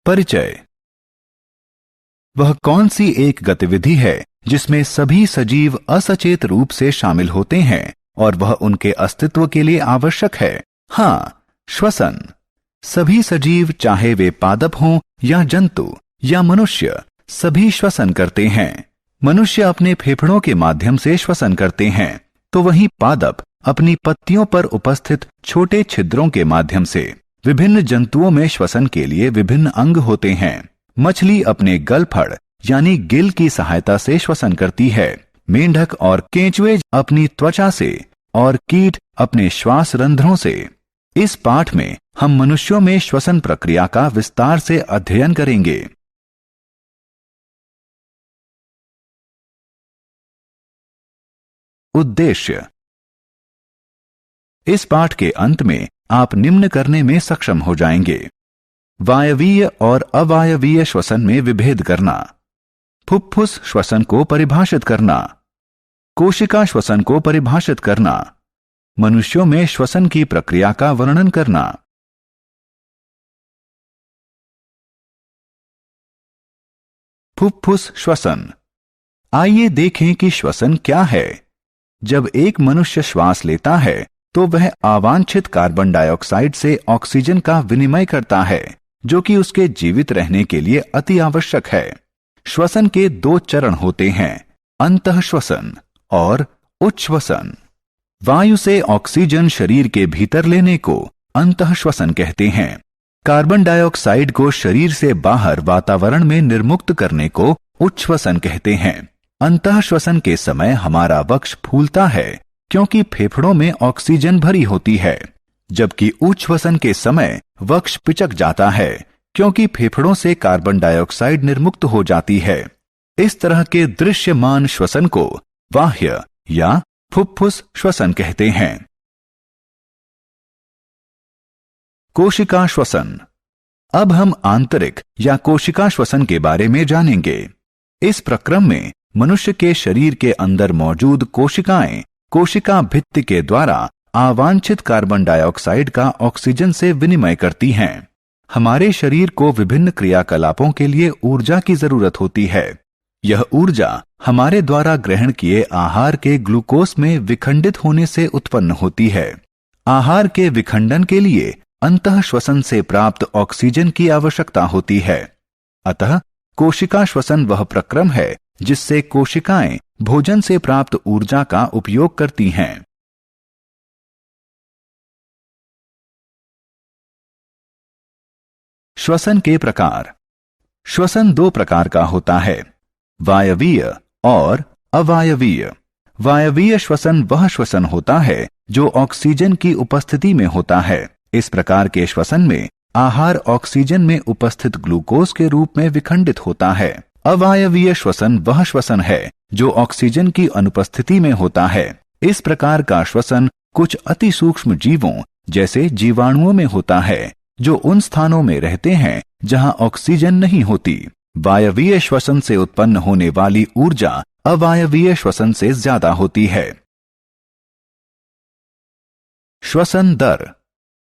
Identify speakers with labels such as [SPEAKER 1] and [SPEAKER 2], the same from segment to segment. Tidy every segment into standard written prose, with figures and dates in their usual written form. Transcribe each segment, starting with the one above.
[SPEAKER 1] परिचय। वह कौन सी एक गतिविधि है जिसमें सभी सजीव असचेत रूप से शामिल होते हैं और वह उनके अस्तित्व के लिए आवश्यक है? हाँ, श्वसन। सभी सजीव, चाहे वे पादप हों या जंतु या मनुष्य, सभी श्वसन करते हैं। मनुष्य अपने फेफड़ों के माध्यम से श्वसन करते हैं, तो वहीं पादप अपनी पत्तियों पर उपस्थित छोटे छिद्रों के माध्यम से। विभिन्न जंतुओं में श्वसन के लिए विभिन्न अंग होते हैं। मछली अपने गलफड़ यानी गिल की सहायता से श्वसन करती है। मेंढक और केंचुए अपनी त्वचा से और कीट अपने श्वास रंध्रों से। इस पाठ में हम मनुष्यों में श्वसन प्रक्रिया का विस्तार से अध्ययन करेंगे। उद्देश्य। इस पाठ के अंत में आप निम्न करने में सक्षम हो जाएंगे: वायवीय और अवायवीय श्वसन में विभेद करना, फुफ्फुस श्वसन को परिभाषित करना, कोशिका श्वसन को परिभाषित करना, मनुष्यों में श्वसन की प्रक्रिया का वर्णन करना। फुफ्फुस श्वसन। आइए देखें कि श्वसन क्या है। जब एक मनुष्य श्वास लेता है तो वह अवांछित कार्बन डाइऑक्साइड से ऑक्सीजन का विनिमय करता है, जो कि उसके जीवित रहने के लिए अति आवश्यक है। श्वसन के दो चरण होते हैं, अंतःश्वसन और उच्छ्वसन। वायु से ऑक्सीजन शरीर के भीतर लेने को अंतःश्वसन कहते हैं। कार्बन डाइऑक्साइड को शरीर से बाहर वातावरण में निर्मुक्त करने को उच्छ्वसन कहते हैं। अंतःश्वसन के समय हमारा वक्ष फूलता है क्योंकि फेफड़ों में ऑक्सीजन भरी होती है, जबकि उच्छ्वसन के समय वक्ष पिचक जाता है क्योंकि फेफड़ों से कार्बन डाइऑक्साइड निर्मुक्त हो जाती है। इस तरह के दृश्यमान श्वसन को बाह्य या फुफ्फुस श्वसन कहते हैं। कोशिका श्वसन। अब हम आंतरिक या कोशिका श्वसन के बारे में जानेंगे। इस प्रक्रम में मनुष्य के शरीर के अंदर मौजूद कोशिकाएं कोशिका भित्ति के द्वारा अवांछित कार्बन डाइऑक्साइड का ऑक्सीजन से विनिमय करती हैं। हमारे शरीर को विभिन्न क्रियाकलापों के लिए ऊर्जा की जरूरत होती है। यह ऊर्जा हमारे द्वारा ग्रहण किए आहार के ग्लूकोज में विखंडित होने से उत्पन्न होती है। आहार के विखंडन के लिए अंतःश्वसन से प्राप्त ऑक्सीजन की आवश्यकता होती है। अतः कोशिका श्वसन वह प्रक्रम है जिससे कोशिकाएं भोजन से प्राप्त ऊर्जा का उपयोग करती हैं। श्वसन के प्रकार। श्वसन दो प्रकार का होता है, वायवीय और अवायवीय। वायवीय श्वसन वह श्वसन होता है जो ऑक्सीजन की उपस्थिति में होता है। इस प्रकार के श्वसन में आहार ऑक्सीजन में उपस्थित ग्लूकोज के रूप में विखंडित होता है। अवायवीय श्वसन वह श्वसन है जो ऑक्सीजन की अनुपस्थिति में होता है। इस प्रकार का श्वसन कुछ अति सूक्ष्म जीवों जैसे जीवाणुओं में होता है, जो उन स्थानों में रहते हैं जहां ऑक्सीजन नहीं होती। वायवीय श्वसन से उत्पन्न होने वाली ऊर्जा अवायवीय श्वसन से ज्यादा होती है। श्वसन दर।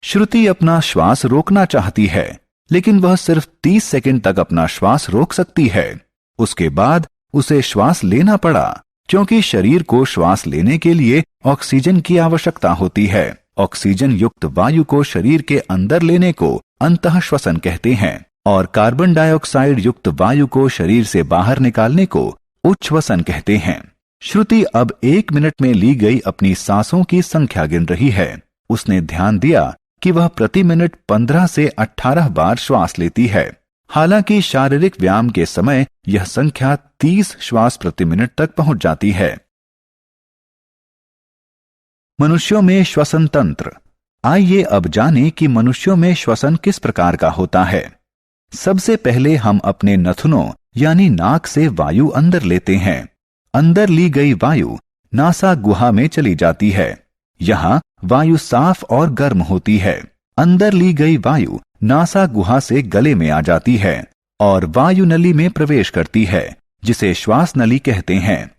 [SPEAKER 1] श्रुति अपना श्वास रोकना चाहती है, लेकिन वह सिर्फ 30 सेकंड तक अपना श्वास रोक सकती है। उसके बाद उसे श्वास लेना पड़ा, क्योंकि शरीर को श्वास लेने के लिए ऑक्सीजन की आवश्यकता होती है। ऑक्सीजन युक्त वायु को शरीर के अंदर लेने को अंतःश्वसन कहते हैं और कार्बन डाइऑक्साइड युक्त वायु को शरीर से बाहर निकालने को उच्छ्वसन कहते हैं। श्रुति अब 1 मिनट में ली गई अपनी सांसों की संख्या गिन रही है। उसने ध्यान दिया कि वह प्रति मिनट 15 से 18 बार श्वास लेती है। हालांकि शारीरिक व्यायाम के समय यह संख्या 30 श्वास प्रति मिनट तक पहुंच जाती है। मनुष्यों में श्वसन तंत्र। आइए अब जानें कि मनुष्यों में श्वसन किस प्रकार का होता है। सबसे पहले हम अपने नथुनों यानी नाक से वायु अंदर लेते हैं। अंदर ली गई वायु नासा गुहा में चली जाती है। यहाँ वायु साफ और गर्म होती है। अंदर ली गई वायु नासा गुहा से गले में आ जाती है और वायु नली में प्रवेश करती है, जिसे श्वास नली कहते हैं।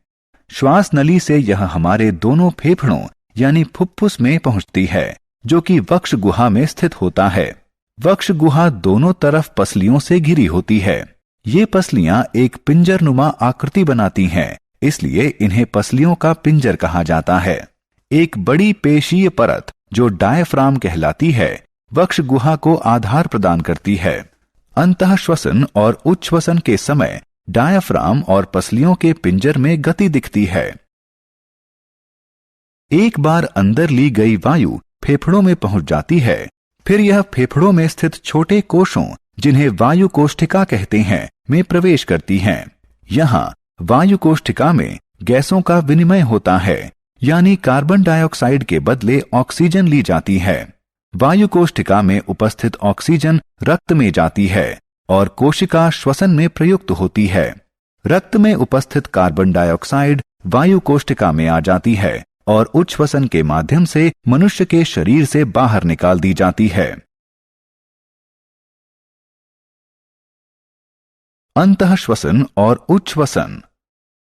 [SPEAKER 1] श्वास नली से यह हमारे दोनों फेफड़ों यानी फुफ्फुस में पहुंचती है, जो कि वक्ष गुहा में स्थित होता है। वक्ष गुहा दोनों तरफ पसलियों से घिरी होती है। ये पसलियां एक पिंजरनुमा आकृति बनाती हैं, इसलिए इन्हें पसलियों का पिंजर कहा जाता है। एक बड़ी पेशीय परत जो डायफ्राम कहलाती है, वक्ष गुहा को आधार प्रदान करती है। अंतः श्वसन और उच्छ्वसन के समय डायफ्राम और पसलियों के पिंजर में गति दिखती है। एक बार अंदर ली गई वायु फेफड़ों में पहुंच जाती है, फिर यह फेफड़ों में स्थित छोटे कोशों, जिन्हें वायु कोष्ठिका कहते हैं, में प्रवेश करती हैं। यहाँ वायु कोष्ठिका में गैसों का विनिमय होता है, यानी कार्बन डाइऑक्साइड के बदले ऑक्सीजन ली जाती है। वायु कोष्ठिका में उपस्थित ऑक्सीजन रक्त में जाती है और कोशिका श्वसन में प्रयुक्त होती है। रक्त में उपस्थित कार्बन डाइऑक्साइड वायु कोष्ठिका में आ जाती है और उच्छ्वसन के माध्यम से मनुष्य के शरीर से बाहर निकाल दी जाती है। अंतःश्वसन और उच्छ्वसन।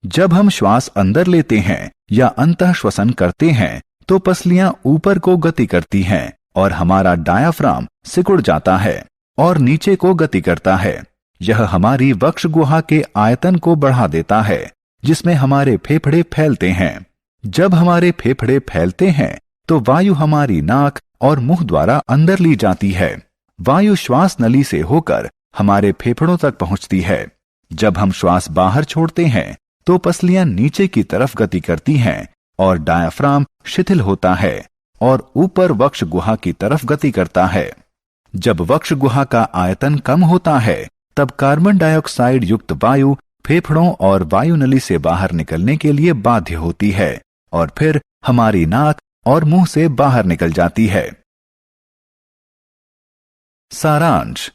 [SPEAKER 1] जब हम श्वास अंदर लेते हैं या अंतःश्वसन करते हैं तो पसलियां ऊपर को गति करती हैं और हमारा डायाफ्राम सिकुड़ जाता है और नीचे को गति करता है। यह हमारी वक्ष गुहा के आयतन को बढ़ा देता है, जिसमें हमारे फेफड़े फैलते हैं। जब हमारे फेफड़े फैलते हैं तो वायु हमारी नाक और मुंह द्वारा अंदर ली जाती है। वायु श्वास नली से होकर हमारे फेफड़ों तक पहुंचती है। जब हम श्वास बाहर छोड़ते हैं तो पसलियां नीचे की तरफ गति करती हैं और डायाफ्राम शिथिल होता है और ऊपर वक्ष गुहा की तरफ गति करता है। जब वक्ष गुहा का आयतन कम होता है तब कार्बन डाइऑक्साइड युक्त वायु फेफड़ों और वायु नली से बाहर निकलने के लिए बाध्य होती है और फिर हमारी नाक और मुंह से बाहर निकल जाती है। सारांश।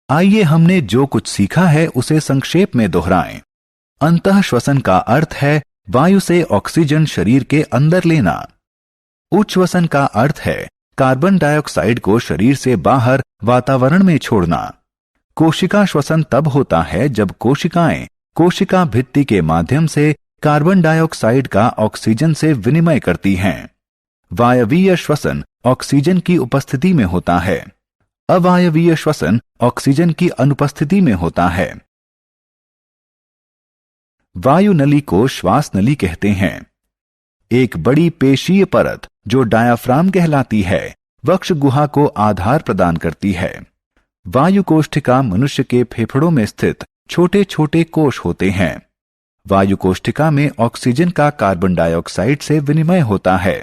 [SPEAKER 1] आइए हमने जो कुछ सीखा है उसे संक्षेप में दोहराएं। अंतःश्वसन का अर्थ है वायु से ऑक्सीजन शरीर के अंदर लेना। उच्छ्वसन का अर्थ है कार्बन डाइऑक्साइड को शरीर से बाहर वातावरण में छोड़ना। कोशिका श्वसन तब होता है जब कोशिकाएं कोशिका भित्ति के माध्यम से कार्बन डाइऑक्साइड का ऑक्सीजन से विनिमय करती हैं। वायवीय श्वसन ऑक्सीजन की उपस्थिति में होता है। अवायवीय श्वसन ऑक्सीजन की अनुपस्थिति में होता है। वायु नली को श्वास नली कहते हैं। एक बड़ी पेशीय परत जो डायाफ्राम कहलाती है, वक्ष गुहा को आधार प्रदान करती है। वायु कोष्ठिका मनुष्य के फेफड़ों में स्थित छोटे छोटे कोश होते हैं। वायु कोष्ठिका में ऑक्सीजन का कार्बन डाइऑक्साइड से विनिमय होता है।